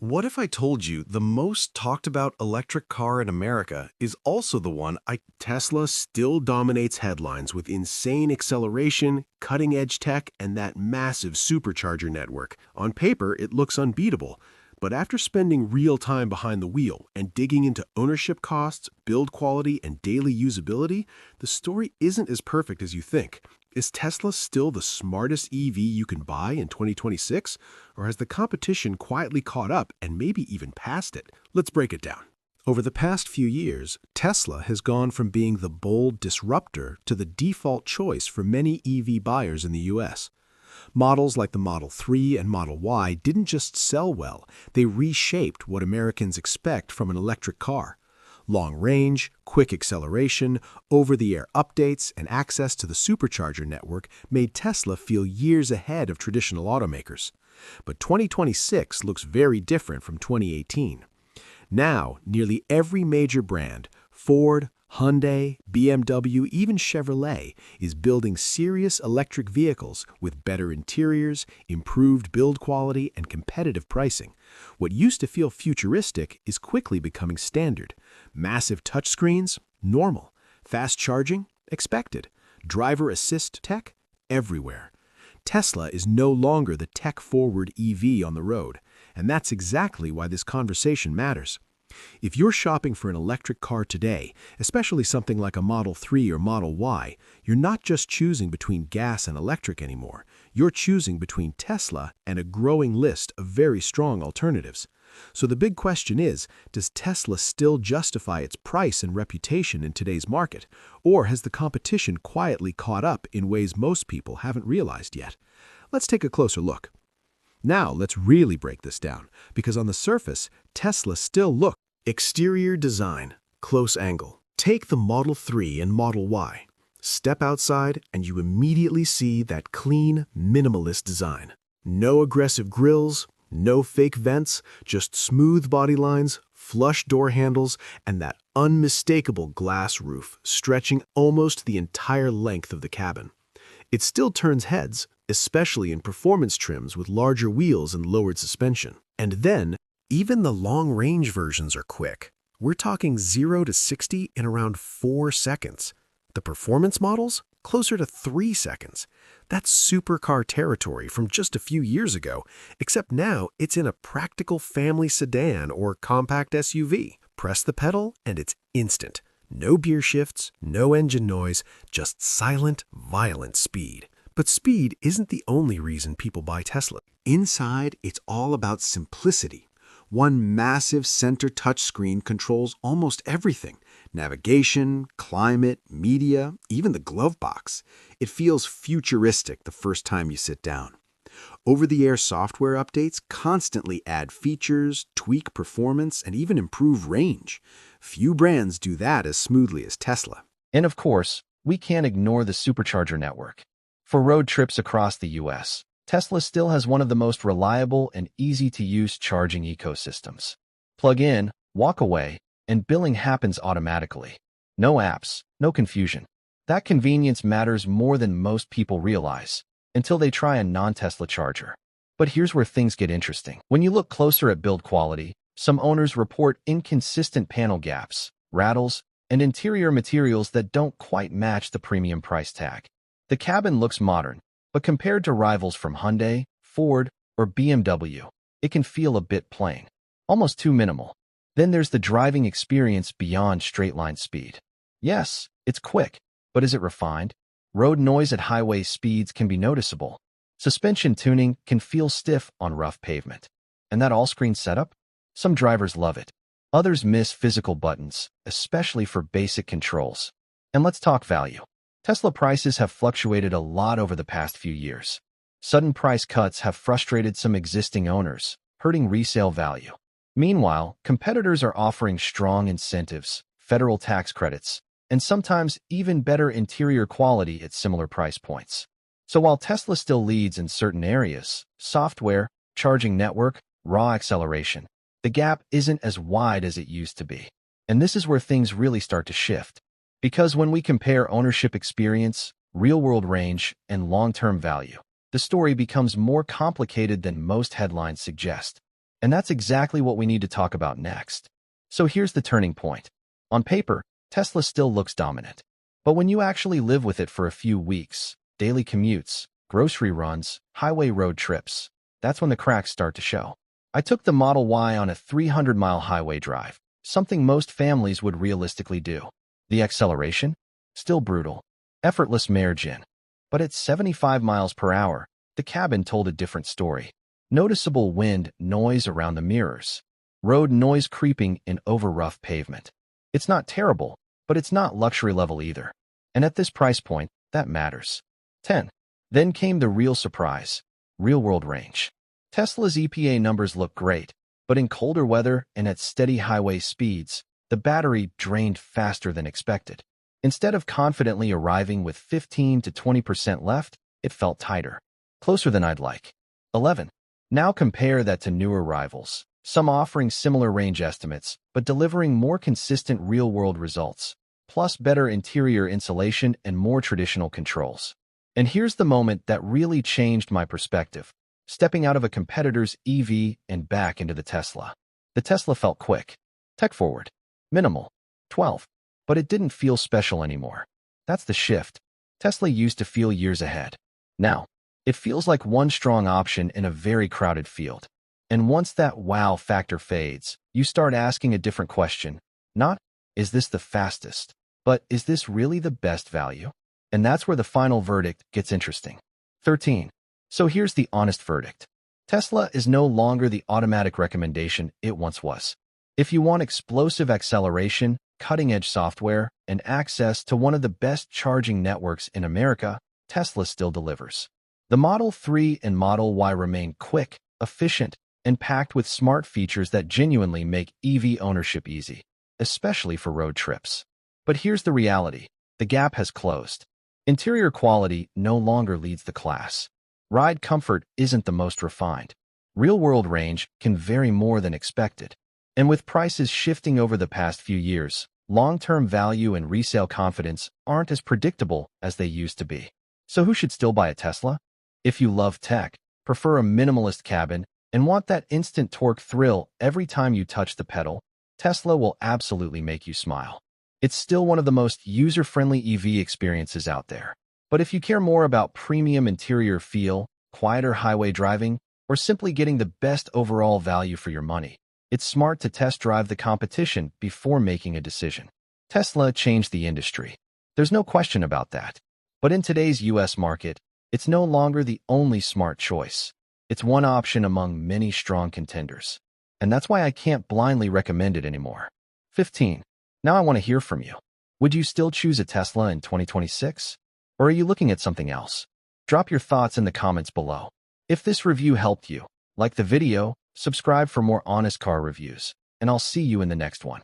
What if I told you the most talked about electric car in America is also the one I... Tesla still dominates headlines with insane acceleration, cutting-edge tech, and that massive supercharger network. On paper, it looks unbeatable. But after spending real time behind the wheel and digging into ownership costs, build quality, and daily usability, the story isn't as perfect as you think. Is Tesla still the smartest EV you can buy in 2026? Or has the competition quietly caught up and maybe even passed it? Let's break it down. Over the past few years, Tesla has gone from being the bold disruptor to the default choice for many EV buyers in the US. Models like the Model 3 and Model Y didn't just sell well, they reshaped what Americans expect from an electric car. Long range, quick acceleration, over-the-air updates, and access to the supercharger network made Tesla feel years ahead of traditional automakers. But 2026 looks very different from 2018. Now, nearly every major brand, Ford, Hyundai, BMW, even Chevrolet, is building serious electric vehicles with better interiors, improved build quality, and competitive pricing. What used to feel futuristic is quickly becoming standard. Massive touchscreens? Normal. Fast charging? Expected. Driver assist tech? Everywhere. Tesla is no longer the tech-forward EV on the road, and that's exactly why this conversation matters. If you're shopping for an electric car today, especially something like a Model 3 or Model Y, you're not just choosing between gas and electric anymore. You're choosing between Tesla and a growing list of very strong alternatives. So the big question is, does Tesla still justify its price and reputation in today's market? Or has the competition quietly caught up in ways most people haven't realized yet? Let's take a closer look. Now let's really break this down, because on the surface, Tesla still looks. Exterior design, close angle. Take the Model 3 and Model Y. Step outside and you immediately see that clean, minimalist design. No aggressive grills, no fake vents, just smooth body lines, flush door handles, and that unmistakable glass roof stretching almost the entire length of the cabin. It still turns heads, especially in performance trims with larger wheels and lowered suspension. And then, even the long-range versions are quick. We're talking 0 to 60 in around 4 seconds. The performance models? Closer to 3 seconds. That's supercar territory from just a few years ago, except now it's in a practical family sedan or compact SUV. Press the pedal and it's instant. No gear shifts, no engine noise, just silent, violent speed. But speed isn't the only reason people buy Tesla. Inside, it's all about simplicity. One massive center touchscreen controls almost everything: navigation, climate, media, even the glove box. It feels futuristic the first time you sit down. Over-the-air software updates constantly add features, tweak performance, and even improve range. Few brands do that as smoothly as Tesla. And of course, we can't ignore the supercharger network. For road trips across the US, Tesla still has one of the most reliable and easy-to-use charging ecosystems. Plug in, walk away, and billing happens automatically. No apps, no confusion. That convenience matters more than most people realize, until they try a non-Tesla charger. But here's where things get interesting. When you look closer at build quality, some owners report inconsistent panel gaps, rattles, and interior materials that don't quite match the premium price tag. The cabin looks modern, but compared to rivals from Hyundai, Ford, or BMW, it can feel a bit plain, almost too minimal. Then there's the driving experience beyond straight-line speed. Yes, it's quick, but is it refined? Road noise at highway speeds can be noticeable. Suspension tuning can feel stiff on rough pavement. And that all-screen setup? Some drivers love it. Others miss physical buttons, especially for basic controls. And let's talk value. Tesla prices have fluctuated a lot over the past few years. Sudden price cuts have frustrated some existing owners, hurting resale value. Meanwhile, competitors are offering strong incentives, federal tax credits, and sometimes even better interior quality at similar price points. So while Tesla still leads in certain areas, software, charging network, raw acceleration, the gap isn't as wide as it used to be. And this is where things really start to shift. Because when we compare ownership experience, real-world range, and long-term value, the story becomes more complicated than most headlines suggest. And that's exactly what we need to talk about next. So here's the turning point. On paper, Tesla still looks dominant. But when you actually live with it for a few weeks, daily commutes, grocery runs, highway road trips, that's when the cracks start to show. I took the Model Y on a 300-mile highway drive, something most families would realistically do. The acceleration? Still brutal. Effortless margin. But at 75 miles per hour, the cabin told a different story. Noticeable wind noise around the mirrors. Road noise creeping in over rough pavement. It's not terrible, but it's not luxury level either. And at this price point, that matters. 10. Then came the real surprise. Real-world range. Tesla's EPA numbers look great, but in colder weather and at steady highway speeds, the battery drained faster than expected. Instead of confidently arriving with 15 to 20% left, it felt tighter. Closer than I'd like. 11. Now compare that to newer rivals, some offering similar range estimates, but delivering more consistent real-world results, plus better interior insulation and more traditional controls. And here's the moment that really changed my perspective. Stepping out of a competitor's EV and back into the Tesla. The Tesla felt quick, tech-forward, minimal, 12, but it didn't feel special anymore. That's the shift. Tesla used to feel years ahead. Now, it feels like one strong option in a very crowded field. And once that wow factor fades, you start asking a different question. Not, is this the fastest, but is this really the best value? And that's where the final verdict gets interesting. 13. So here's the honest verdict. Tesla is no longer the automatic recommendation it once was. If you want explosive acceleration, cutting-edge software, and access to one of the best charging networks in America, Tesla still delivers. The Model 3 and Model Y remain quick, efficient, and packed with smart features that genuinely make EV ownership easy, especially for road trips. But here's the reality. The gap has closed. Interior quality no longer leads the class. Ride comfort isn't the most refined. Real-world range can vary more than expected. And with prices shifting over the past few years, long-term value and resale confidence aren't as predictable as they used to be. So who should still buy a Tesla? If you love tech, prefer a minimalist cabin, and want that instant torque thrill every time you touch the pedal, Tesla will absolutely make you smile. It's still one of the most user-friendly EV experiences out there. But if you care more about premium interior feel, quieter highway driving, or simply getting the best overall value for your money, it's smart to test drive the competition before making a decision. Tesla changed the industry. There's no question about that. But in today's US market, it's no longer the only smart choice. It's one option among many strong contenders. And that's why I can't blindly recommend it anymore. 15. Now I want to hear from you. Would you still choose a Tesla in 2026? Or are you looking at something else? Drop your thoughts in the comments below. If this review helped you, like the video, subscribe for more honest car reviews, and I'll see you in the next one.